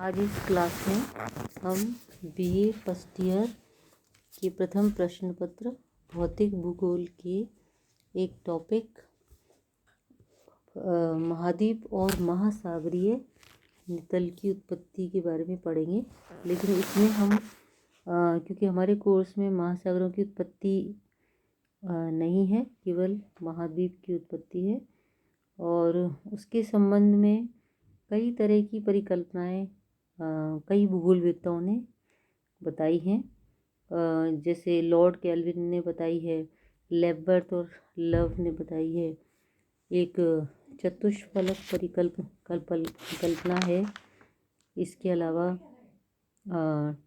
आज इस क्लास में हम बीए फर्स्ट ईयर के प्रथम प्रश्न पत्र भौतिक भूगोल के एक टॉपिक महाद्वीप और महासागरीय नितल की उत्पत्ति के बारे में पढ़ेंगे। लेकिन इसमें हम क्योंकि हमारे कोर्स में महासागरों की उत्पत्ति नहीं है, केवल महाद्वीप की उत्पत्ति है और उसके संबंध में कई तरह की परिकल्पनाएं कई भूगोलवेत्ताओं ने बताई हैं। जैसे लॉर्ड केल्विन ने बताई है, लेबवर्थ और लव ने बताई है। एक चतुष्फलक परिकल्पना है। इसके अलावा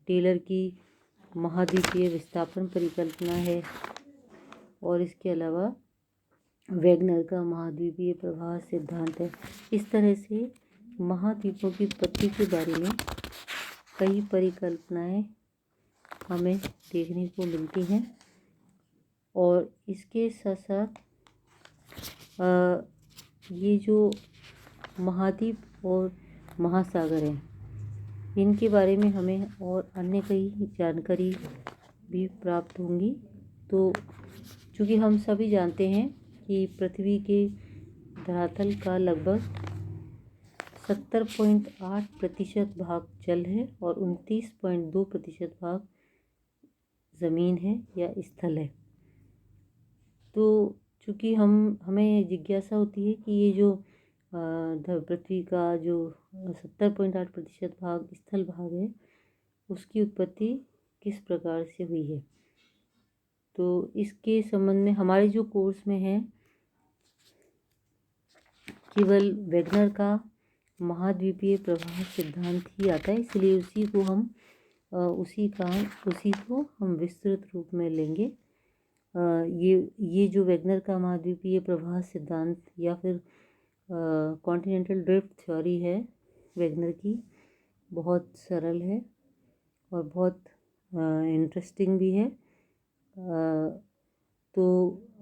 टेलर की महाद्वीपीय विस्थापन परिकल्पना है और इसके अलावा वैगनर का महाद्वीपीय प्रवाह सिद्धांत है। इस तरह से महाद्वीपों की उत्पत्ति के बारे में कई परिकल्पनाएं हमें देखने को मिलती हैं और इसके साथ साथ ये जो महाद्वीप और महासागर हैं, इनके बारे में हमें और अन्य कई जानकारी भी प्राप्त होंगी। तो चूँकि हम सभी जानते हैं कि पृथ्वी के धरातल का लगभग 70.8% भाग जल है और 29.2% भाग ज़मीन है या स्थल है। तो चूँकि हमें जिज्ञासा होती है कि ये जो पृथ्वी का जो 70.8% भाग स्थल भाग है, उसकी उत्पत्ति किस प्रकार से हुई है। तो इसके संबंध में हमारे जो कोर्स में है केवल वैगनर का महाद्वीपीय प्रवाह सिद्धांत ही आता है, इसलिए उसी को हम विस्तृत रूप में लेंगे। ये जो वैगनर का महाद्वीपीय प्रवाह सिद्धांत या फिर कॉन्टिनेंटल ड्रिफ्ट थ्योरी है वैगनर की, बहुत सरल है और बहुत इंटरेस्टिंग भी है। तो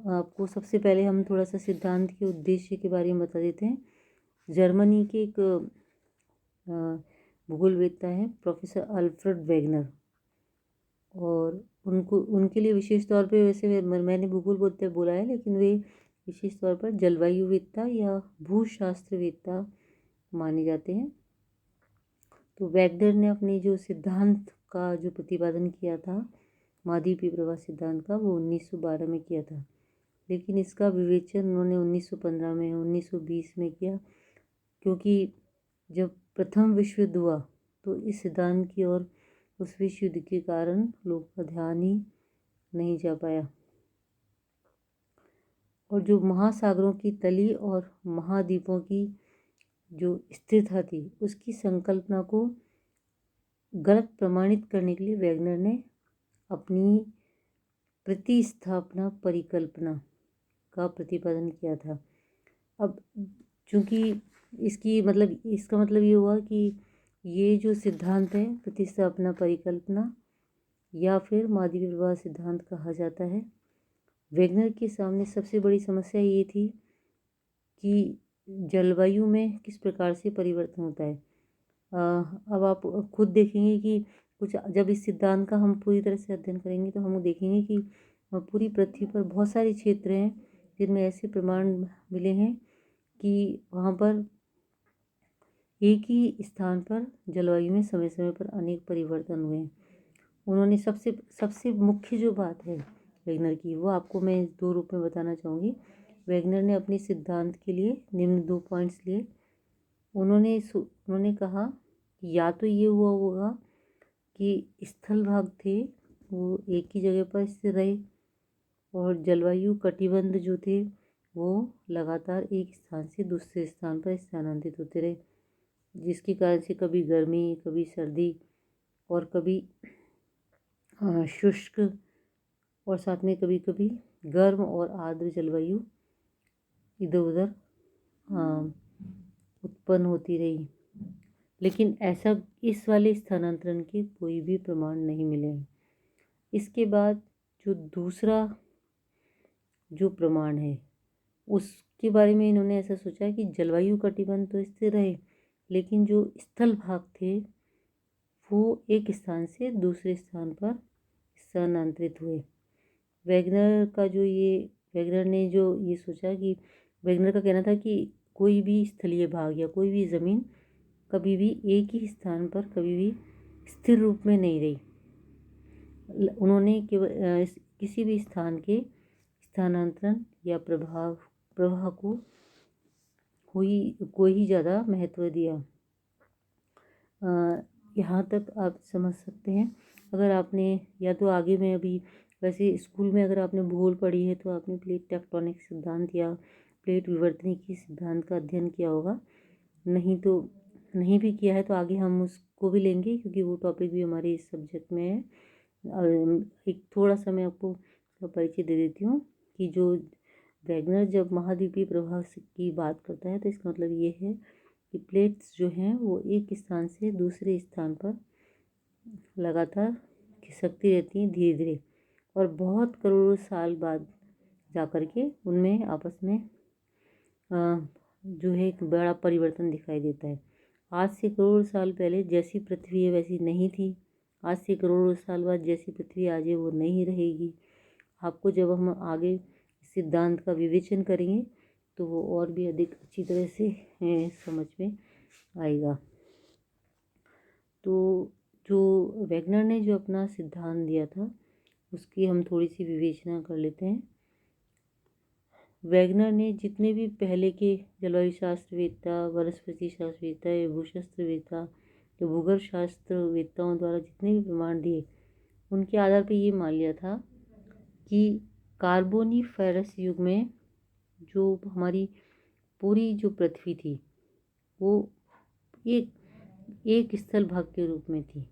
आपको सबसे पहले हम थोड़ा सा सिद्धांत के उद्देश्य के बारे में बता देते हैं। जर्मनी के एक भूगोलवेत्ता हैं प्रोफेसर अल्फ्रेड वैगनर, और उनके लिए विशेष तौर पे, वैसे मैंने भूगोल बोलते बोला है, लेकिन वे विशेष तौर पर जलवायुवेत्ता या भूशास्त्रवेत्ता माने जाते हैं। तो वैगनर ने अपने जो सिद्धांत का जो प्रतिपादन किया था महाद्वीपीय प्रवाह सिद्धांत का, वो 1912 में किया था, लेकिन इसका विवेचन उन्होंने 1915 में 1920 में किया, क्योंकि जब प्रथम विश्व युद्ध हुआ तो इस सिद्धांत की ओर उस विश्व युद्ध के कारण लोगों का ध्यान ही नहीं जा पाया। और जो महासागरों की तली और महाद्वीपों की जो स्थिरता थी, उसकी संकल्पना को गलत प्रमाणित करने के लिए वैगनर ने अपनी प्रतिस्थापना परिकल्पना का प्रतिपादन किया था। अब चूँकि इसका मतलब ये हुआ कि ये जो सिद्धांत है प्रतिस्थापना परिकल्पना या फिर महाद्वीपीय प्रवाह सिद्धांत कहा जाता है। वैगनर के सामने सबसे बड़ी समस्या ये थी कि जलवायु में किस प्रकार से परिवर्तन होता है। अब आप खुद देखेंगे कि जब इस सिद्धांत का हम पूरी तरह से अध्ययन करेंगे तो हम देखेंगे कि पूरी पृथ्वी पर बहुत सारे क्षेत्र हैं जिनमें ऐसे प्रमाण मिले हैं कि वहाँ पर एक ही स्थान पर जलवायु में समय समय पर अनेक परिवर्तन हुए हैं। उन्होंने सबसे मुख्य जो बात है वैगनर की, वो आपको मैं 2 रूप में बताना चाहूँगी। वैगनर ने अपने सिद्धांत के लिए निम्न 2 पॉइंट्स लिए। उन्होंने कहा कि या तो ये हुआ होगा कि स्थल भाग थे वो एक ही जगह पर स्थिर रहे और जलवायु कटिबंध जो थे वो लगातार एक स्थान से दूसरे स्थान पर स्थानांतरित होते रहे, जिसके कारण से कभी गर्मी, कभी सर्दी और कभी शुष्क और साथ में कभी कभी गर्म और आर्द्र जलवायु इधर उधर उत्पन्न होती रही। लेकिन ऐसा इस वाले स्थानांतरण के कोई भी प्रमाण नहीं मिले हैं। इसके बाद जो दूसरा जो प्रमाण है उसके बारे में इन्होंने ऐसा सोचा कि जलवायु कटिबंध तो स्थिर रहे, लेकिन जो स्थल भाग थे वो एक स्थान से दूसरे स्थान पर स्थानांतरित हुए। वैगनर ने जो ये सोचा कि वैगनर का कहना था कि कोई भी स्थलीय भाग या कोई भी ज़मीन कभी भी एक ही स्थान पर कभी भी स्थिर रूप में नहीं रही। उन्होंने केवल किसी भी स्थान के स्थानांतरण या प्रवाह को ही ज़्यादा महत्व दिया। यहाँ तक आप समझ सकते हैं। अगर आपने या तो आगे में अभी वैसे स्कूल में अगर आपने भूगोल पढ़ी है तो आपने प्लेट टेक्टोनिक सिद्धांत या प्लेट विवर्तनिकी सिद्धांत का अध्ययन किया होगा। नहीं तो नहीं भी किया है तो आगे हम उसको भी लेंगे, क्योंकि वो टॉपिक भी हमारे इस सब्जेक्ट में है। एक थोड़ा सा मैं आपको परिचय दे देती हूँ कि जो वैगनर जब महाद्वीपीय प्रवाह की बात करता है तो इसका मतलब ये है कि प्लेट्स जो हैं वो एक स्थान से दूसरे स्थान पर लगातार खिसकती रहती हैं धीरे धीरे, और बहुत करोड़ों साल बाद जाकर के उनमें आपस में जो है एक बड़ा परिवर्तन दिखाई देता है। आज से करोड़ों साल पहले जैसी पृथ्वी है वैसी नहीं थी। आज से करोड़ों साल बाद जैसी पृथ्वी आज है वो नहीं रहेगी। आपको जब हम आगे सिद्धांत का विवेचन करेंगे तो वो और भी अधिक अच्छी तरह से समझ में आएगा। तो जो वैगनर ने जो अपना सिद्धांत दिया था उसकी हम थोड़ी सी विवेचना कर लेते हैं। वैगनर ने जितने भी पहले के जलवायु शास्त्रवेत्ता, वनस्पति शास्त्रवेत्ता या भूशास्त्रवेत्ता या भूगर्भ शास्त्रवेत्ताओं द्वारा जितने भी प्रमाण दिए उनके आधार पर ये मान लिया था कि कार्बोनिफेरस युग में जो हमारी पूरी जो पृथ्वी थी वो एक स्थल भाग के रूप में थी,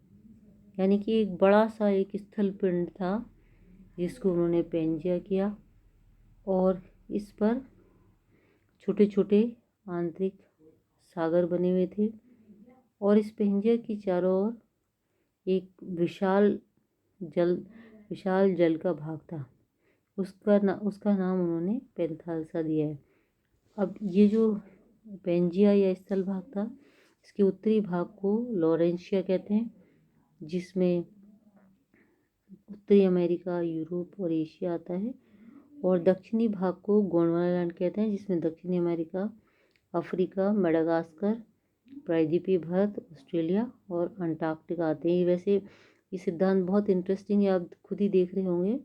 यानी कि एक बड़ा सा एक स्थल पिंड था जिसको उन्होंने पेंजिया किया, और इस पर छोटे छोटे आंतरिक सागर बने हुए थे, और इस पेंजिया की चारों ओर एक विशाल जल का भाग था। उसका नाम उन्होंने पेंथालसा दिया है। अब ये जो पेंजिया या स्थल भाग था इसके उत्तरी भाग को लॉरेंशिया कहते हैं, जिसमें उत्तरी अमेरिका, यूरोप और एशिया आता है, और दक्षिणी भाग को गोंडवानालैंड कहते हैं, जिसमें दक्षिणी अमेरिका, अफ्रीका, मेडागास्कर, प्रायद्वीपीय भारत, ऑस्ट्रेलिया और अंटार्कटिका आते हैं। वैसे ये सिद्धांत बहुत इंटरेस्टिंग है, आप खुद ही देख रहे होंगे,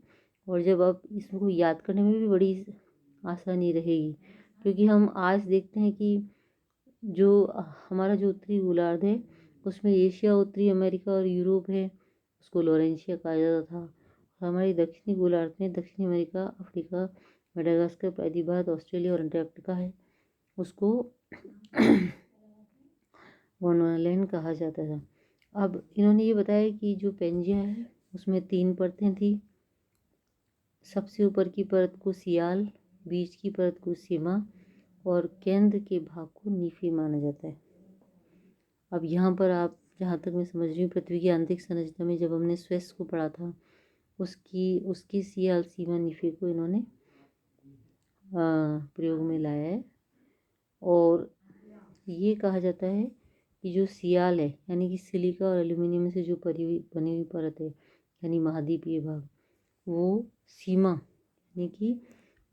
और जब आप इसको याद करने में भी बड़ी आसानी रहेगी, क्योंकि हम आज देखते हैं कि जो हमारा जो उत्तरी गोलार्ध है उसमें एशिया, उत्तरी अमेरिका और यूरोप है, उसको लॉरेंशिया कहा जाता था। हमारे दक्षिणी गोलार्ध में दक्षिणी अमेरिका, अफ्रीका, मेडागास्कर, प्रायद्वीपीय भारत, ऑस्ट्रेलिया और अंटार्कटिका है, उसको गोंडवानालैंड कहा जाता था। अब इन्होंने ये बताया कि जो पेंजिया है उसमें 3 परतें थी। सबसे ऊपर की परत को सियाल, बीच की परत को सीमा और केंद्र के भाग को नीफी माना जाता है। अब यहाँ पर आप जहाँ तक मैं समझ रही हूँ पृथ्वी की आंतरिक संरचना में जब हमने स्वेस को पढ़ा था उसकी सियाल, सीमा, नीफी को इन्होंने प्रयोग में लाया है। और ये कहा जाता है कि जो सियाल है यानी कि सिलिका और एल्यूमिनियम से जो बनी हुई परत है यानी महाद्वीपीय भाग, वो सीमा यानी कि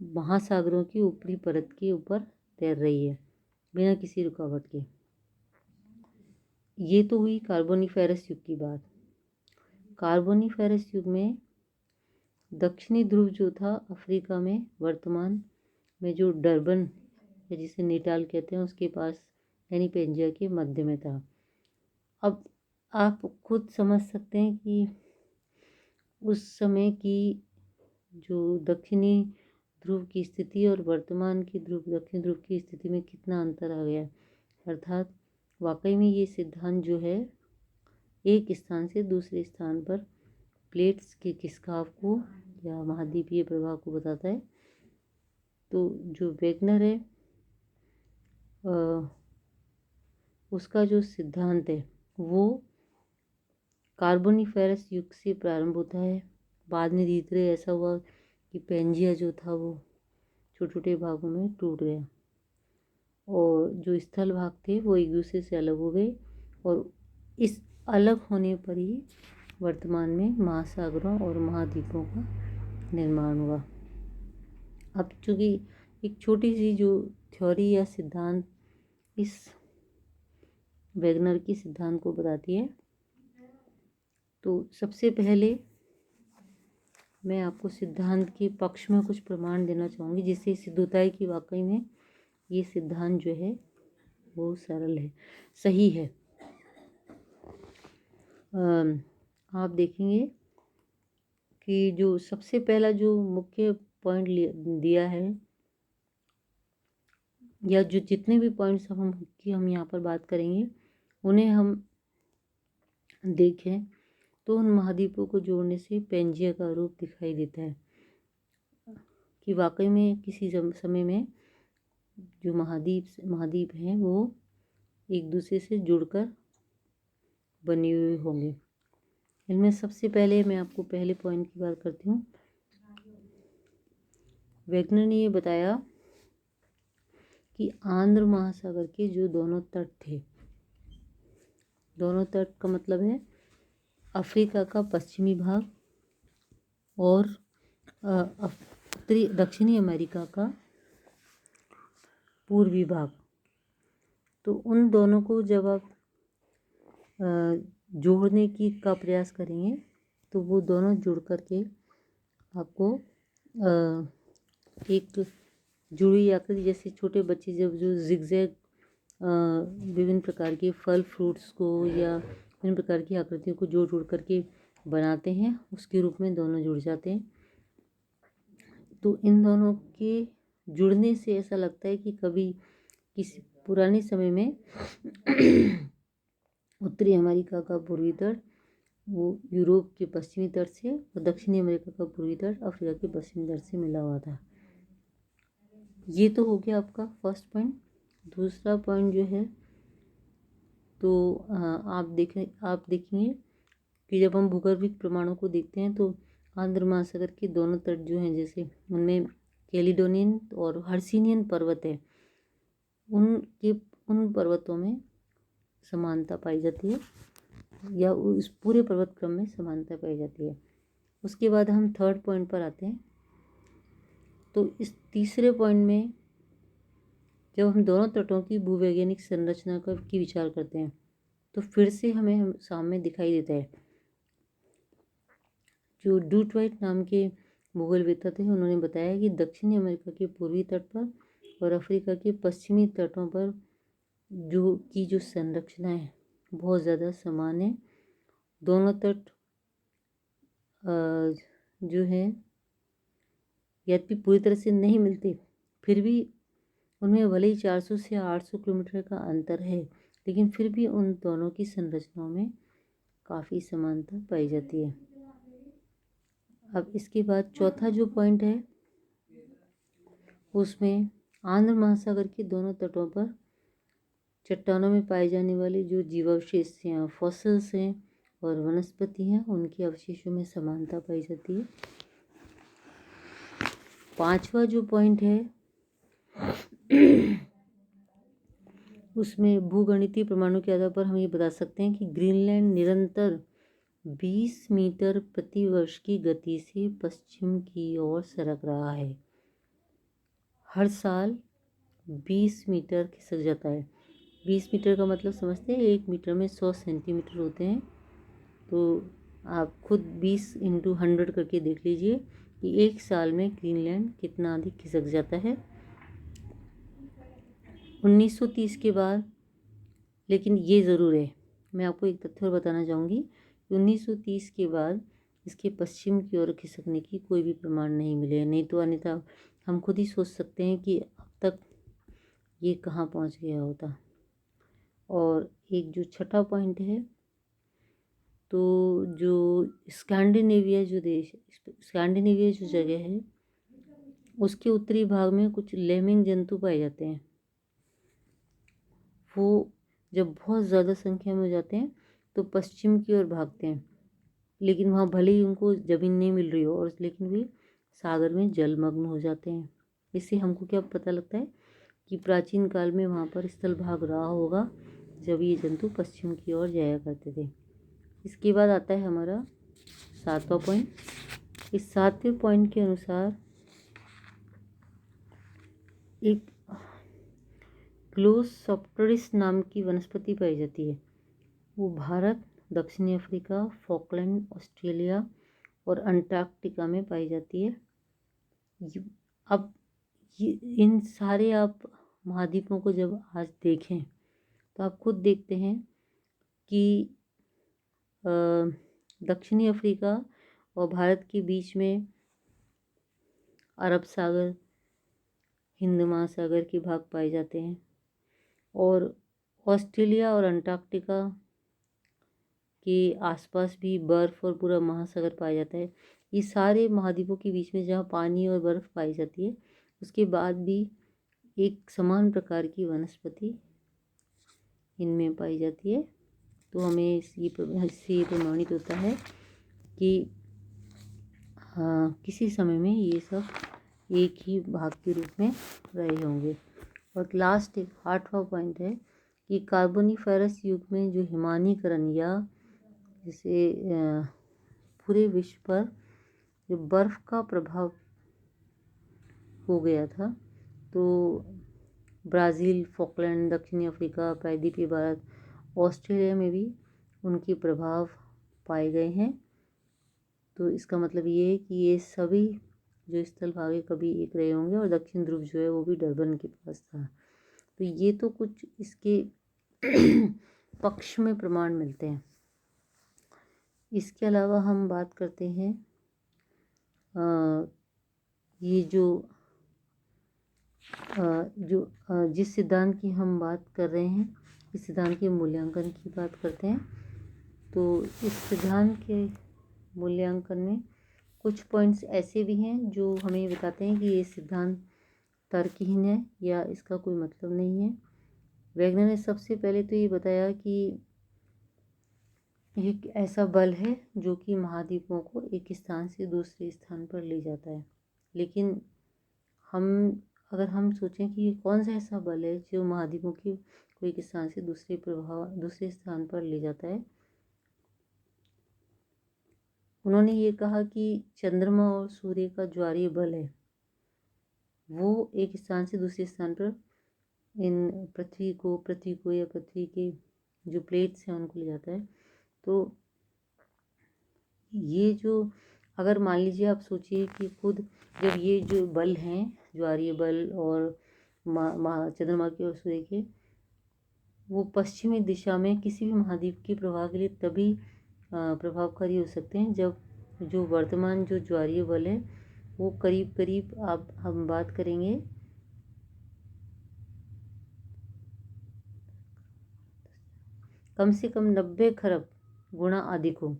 महासागरों की ऊपरी परत के ऊपर तैर रही है बिना किसी रुकावट के। ये तो हुई कार्बोनिफेरस युग की बात। कार्बोनिफेरस युग में दक्षिणी ध्रुव जो था अफ्रीका में, वर्तमान में जो डरबन या जिसे नेटाल कहते हैं उसके पास यानी पेंजिया के मध्य में था। अब आप खुद समझ सकते हैं कि उस समय की जो दक्षिणी ध्रुव की स्थिति और वर्तमान की दक्षिण ध्रुव की स्थिति में कितना अंतर आ गया। अर्थात वाकई में ये सिद्धांत जो है एक स्थान से दूसरे स्थान पर प्लेट्स के खिसकाव को या महाद्वीपीय प्रवाह को बताता है। तो जो वैगनर है उसका जो सिद्धांत है वो कार्बोनिफेरस युग से प्रारंभ होता है। बाद में धीरे धीरे ऐसा हुआ कि पेंजिया जो था वो छोटे छोटे भागों में टूट गया और जो स्थल भाग थे वो एक दूसरे से अलग हो गए, और इस अलग होने पर ही वर्तमान में महासागरों और महाद्वीपों का निर्माण हुआ। अब चूँकि एक छोटी सी जो थ्योरी या सिद्धांत इस वैगनर की सिद्धांत को बताती है, तो सबसे पहले मैं आपको सिद्धांत के पक्ष में कुछ प्रमाण देना चाहूँगी, जिससे सिद्ध होता है कि वाकई में ये सिद्धांत जो है वो सरल है, सही है। आप देखेंगे कि जो सबसे पहला जो मुख्य पॉइंट दिया है, या जो जितने भी पॉइंट्स हम यहाँ पर बात करेंगे उन्हें हम देखें तो उन महाद्वीपों को जोड़ने से पेंजिया का रूप दिखाई देता है कि वाकई में किसी समय में जो महाद्वीप हैं वो एक दूसरे से जुड़कर बने हुए होंगे। इनमें सबसे पहले मैं आपको पहले पॉइंट की बात करती हूँ। वैगनर ने ये बताया कि आंध्र महासागर के जो दोनों तट थे, दोनों तट का मतलब है अफ्रीका का पश्चिमी भाग और दक्षिणी अमेरिका का पूर्वी भाग, तो उन दोनों को जब आप जोड़ने का प्रयास करेंगे तो वो दोनों जुड़ करके आपको एक जुड़ी आकृति, जैसे छोटे बच्चे जब जो जिगजैग विभिन्न प्रकार के फल फ्रूट्स को या विभिन्न प्रकार की आकृतियों को जोड़ करके बनाते हैं, उसके रूप में दोनों जुड़ जाते हैं। तो इन दोनों के जुड़ने से ऐसा लगता है कि कभी किसी पुराने समय में उत्तरी अमेरिका का पूर्वी तट वो यूरोप के पश्चिमी तट से और दक्षिणी अमेरिका का पूर्वी तट अफ्रीका के पश्चिमी तट से मिला हुआ था। ये तो हो गया आपका फर्स्ट पॉइंट। दूसरा पॉइंट जो है, तो आप देखेंगे कि जब हम भूगर्भिक प्रमाणों को देखते हैं तो आंध्र महासागर के दोनों तट जो हैं, जैसे उनमें कैलिडोनियन और हर्सिनियन पर्वत है, उन पर्वतों में समानता पाई जाती है, या उस पूरे पर्वत क्रम में समानता पाई जाती है। उसके बाद हम थर्ड पॉइंट पर आते हैं। तो इस तीसरे पॉइंट में जब हम दोनों तटों की भूवैज्ञानिक संरचना की विचार करते हैं तो फिर से हमें सामने दिखाई देता है। जो डूटवाइट नाम के भूगोलवेत्ता थे, उन्होंने बताया कि दक्षिणी अमेरिका के पूर्वी तट पर और अफ्रीका के पश्चिमी तटों पर जो संरचना है बहुत ज़्यादा समान है। दोनों तट जो है यद्यपि पूरी तरह से नहीं मिलते, फिर भी उनमें भले ही 400 से 800 किलोमीटर का अंतर है, लेकिन फिर भी उन दोनों की संरचनाओं में काफ़ी समानता पाई जाती है। अब इसके बाद चौथा जो पॉइंट है, उसमें आंध्र महासागर के दोनों तटों पर चट्टानों में पाए जाने वाले जो जीवावशेष हैं, फॉसिल्स हैं और वनस्पति हैं, उनके अवशेषों में समानता पाई जाती है। पांचवा जो पॉइंट है उसमें भूगणितीय प्रमाणों के आधार पर हम ये बता सकते हैं कि ग्रीनलैंड निरंतर 20 मीटर प्रति वर्ष की गति से पश्चिम की ओर सरक रहा है। हर साल 20 मीटर खिसक जाता है। 20 मीटर का मतलब समझते हैं, 1 मीटर में 100 सेंटीमीटर होते हैं। तो आप खुद 20 × 100 करके देख लीजिए कि एक साल में ग्रीनलैंड कितना अधिक खिसक जाता है। 1930 के बाद, लेकिन ये ज़रूर है, मैं आपको एक तथ्य और बताना चाहूँगी कि 1930 के बाद इसके पश्चिम की ओर खिसकने की कोई भी प्रमाण नहीं मिले। नहीं तो अन्यथा हम खुद ही सोच सकते हैं कि अब तक ये कहाँ पहुँच गया होता। और एक जो छठा पॉइंट है, तो जो स्कैंडिनेविया जो जगह है, उसके उत्तरी भाग में कुछ लेमिंग जंतु पाए जाते हैं। वो जब बहुत ज़्यादा संख्या में हो जाते हैं तो पश्चिम की ओर भागते हैं, लेकिन वहाँ भले ही उनको ज़मीन नहीं मिल रही हो, और लेकिन वे सागर में जलमग्न हो जाते हैं। इससे हमको क्या पता लगता है कि प्राचीन काल में वहाँ पर स्थल भाग रहा होगा जब ये जंतु पश्चिम की ओर जाया करते थे। इसके बाद आता है हमारा 7वां पॉइंट। इस 7वें पॉइंट के अनुसार एक ग्लोसोप्टेरिस नाम की वनस्पति पाई जाती है। वो भारत, दक्षिणी अफ्रीका, फॉकलैंड, ऑस्ट्रेलिया और अंटार्कटिका में पाई जाती है। अब इन सारे आप महाद्वीपों को जब आज देखें तो आप खुद देखते हैं कि दक्षिणी अफ्रीका और भारत के बीच में अरब सागर, हिंद महासागर के भाग पाए जाते हैं और ऑस्ट्रेलिया और अंटार्कटिका के आसपास भी बर्फ़ और पूरा महासागर पाया जाता है। ये सारे महाद्वीपों के बीच में जहाँ पानी और बर्फ़ पाई जाती है, उसके बाद भी एक समान प्रकार की वनस्पति इनमें पाई जाती है। तो हमें इससे ये प्रमाणित होता है कि किसी समय में ये सब एक ही भाग के रूप में रहे होंगे। और लास्ट एक 8वां पॉइंट है कि कार्बोनिफेरस युग में जो हिमानीकरण या जैसे पूरे विश्व पर जो बर्फ़ का प्रभाव हो गया था, तो ब्राज़ील, फॉकलैंड, दक्षिणी अफ्रीका, प्रायद्वीपीय भारत, ऑस्ट्रेलिया में भी उनके प्रभाव पाए गए हैं। तो इसका मतलब ये है कि ये सभी जो स्थल भाग है कभी एक रहे होंगे और दक्षिण ध्रुव जो है वो भी डरबन के पास था। तो ये तो कुछ इसके पक्ष में प्रमाण मिलते हैं। इसके अलावा हम बात करते हैं ये जिस सिद्धांत की हम बात कर रहे हैं, इस सिद्धांत के मूल्यांकन की बात करते हैं। तो इस सिद्धांत के मूल्यांकन में कुछ पॉइंट्स ऐसे भी हैं जो हमें बताते हैं कि ये सिद्धांत तर्कहीन है या इसका कोई मतलब नहीं है। वैगनर ने सबसे पहले तो ये बताया कि एक ऐसा बल है जो कि महाद्वीपों को एक स्थान से दूसरे स्थान पर ले जाता है। लेकिन अगर हम सोचें कि ये कौन सा ऐसा बल है जो महाद्वीपों की कोई एक स्थान से दूसरे स्थान पर ले जाता है, उन्होंने ये कहा कि चंद्रमा और सूर्य का ज्वारीय बल है, वो एक स्थान से दूसरे स्थान पर इन पृथ्वी को या पृथ्वी के जो प्लेट्स हैं उनको ले जाता है। तो ये जो अगर मान लीजिए आप सोचिए कि खुद जब ये जो बल हैं, ज्वारीय बल और चंद्रमा के और सूर्य के, वो पश्चिमी दिशा में किसी भी महाद्वीप के प्रवाह के लिए तभी प्रभावकारी हो सकते हैं जब जो वर्तमान जो ज्वारीय बल है वो करीब करीब हम बात करेंगे कम से कम 90 खरब गुना अधिक हो।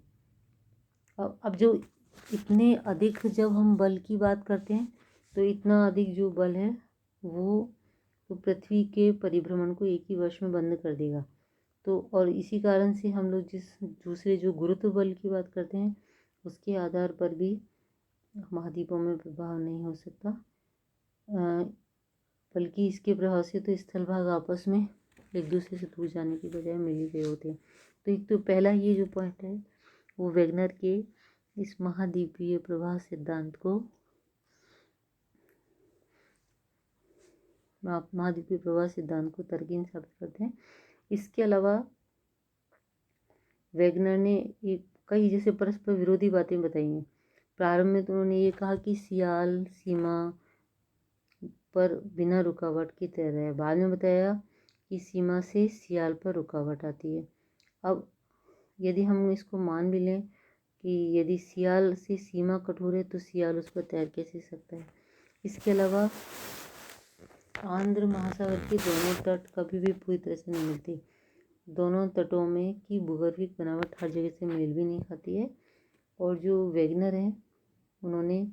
अब जो इतने अधिक जब हम बल की बात करते हैं तो इतना अधिक जो बल है वो तो पृथ्वी के परिभ्रमण को एक ही वर्ष में बंद कर देगा। तो और इसी कारण से हम लोग जिस दूसरे जो गुरुत्व बल की बात करते हैं उसके आधार पर भी महाद्वीपों में प्रभाव नहीं हो सकता, बल्कि इसके प्रभाव से तो स्थल भाग आपस में एक दूसरे से दूर जाने की बजाय मिल ही गए होते हैं। तो एक तो पहला ये जो पॉइंट है वो वैगनर के इस महाद्वीपीय प्रवाह सिद्धांत को महाद्वीपीय प्रवाह सिद्धांत को तर्कहीन साबित करते हैं। इसके अलावा वैगनर ने एक कई जैसे परस्पर विरोधी बातें बताई हैं। प्रारंभ में तो उन्होंने ये कहा कि सियाल सीमा पर बिना रुकावट के तैर रहा है। बाद में बताया कि सीमा से सियाल पर रुकावट आती है। अब यदि हम इसको मान भी लें कि यदि सियाल से सीमा कठोर है तो सियाल उस पर तैर कैसे सकता है। इसके अलावा आंध्र महासागर के दोनों तट कभी भी पूरी तरह से नहीं मिलते। दोनों तटों में की भूगर्भिक बनावट हर जगह से मेल भी नहीं खाती है। और जो वैगनर हैं उन्होंने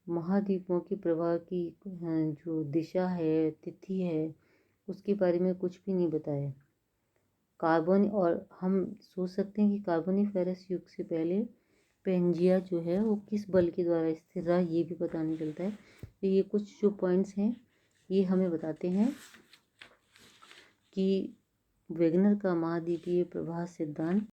महाद्वीपों के प्रवाह की जो दिशा है, तिथि है, उसके बारे में कुछ भी नहीं बताया। कार्बन और हम सोच सकते हैं कि कार्बोनिफेरस युग से पहले पेंजिया जो है वो किस बल के द्वारा स्थिर रहा, ये भी पता नहीं चलता है। तो ये कुछ जो पॉइंट्स हैं ये हमें बताते हैं कि वैगनर का महाद्वीपीय प्रवाह सिद्धांत